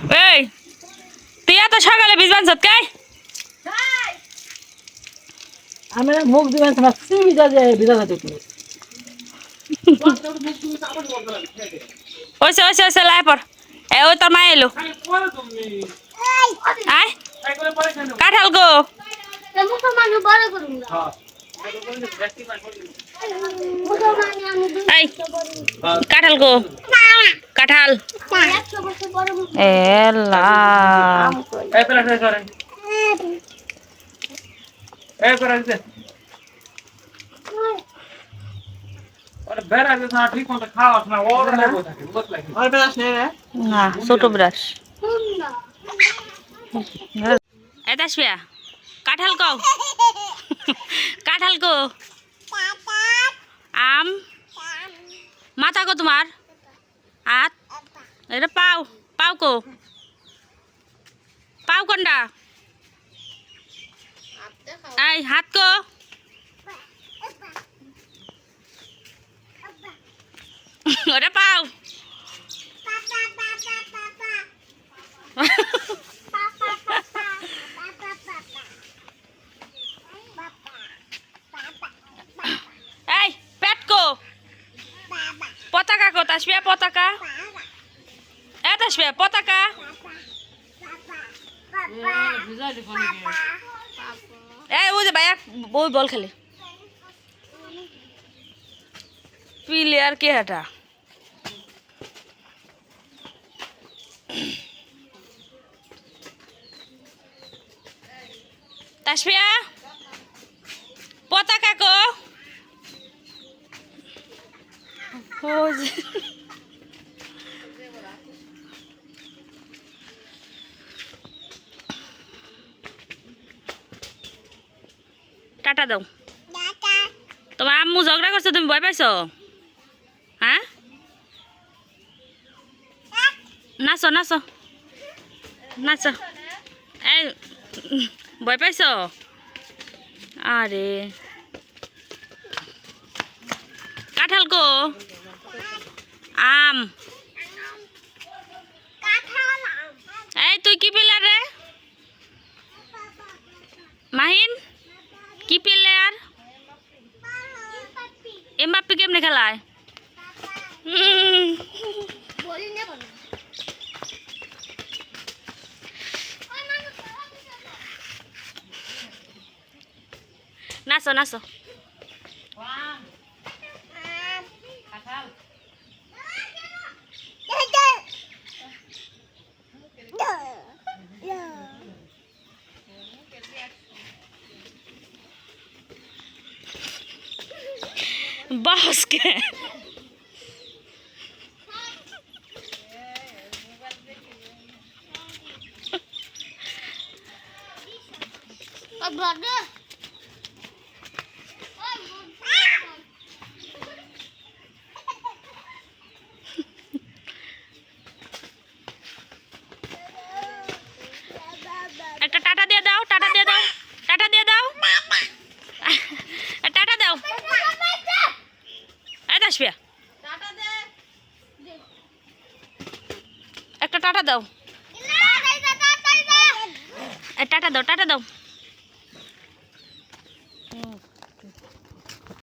এই তুই এত সকালে বীজ বানছত কাই আমি মুখ দিবেন তোমার সিমিটা যে ভিজা যেতে ওইসে ওইসে ওইসে লাই পর এ ওই তোর মা এলো আয় কাঁঠাল গো এই কাঁঠাল গো কাঁঠাল এলা না ছোট ব্রাশ এটা আসবিয়া কাঁঠাল কও কাঁঠাল কো আম মাথা কো তোমার হাত এটা পাও পাও কো পাও কোনটা এই হাত কো ওটা পাও এই পেট কো পতাকা কো তাসবিয়া পতাকা এ তাসবিয়া পতাকা এই ওই যে ভাইয়া ওই বল খেলে প্লেয়ার কে এটা তাসবিয়া পতাকা কো টাটা দাও তোমার আম্মু ঝগড়া করছে তুমি ভয় পাইছো হ্যাঁ নাচো নাচো নাচো এই ভয় পাইছো আরে কাঁঠাল কো আম এই তুই কি প্লেয়ার রে মাহিন কি প্লেয়ার এমবাপ্পি কেমনে খেলায় নাচো নাচো बस के একটা টাটা দিয়ে দাও টাটা দিয়ে দাও টাটা দিয়ে দাও টাটা দাও আসবিয়া একটা টাটা দাও টাটা দাও টাটা দাও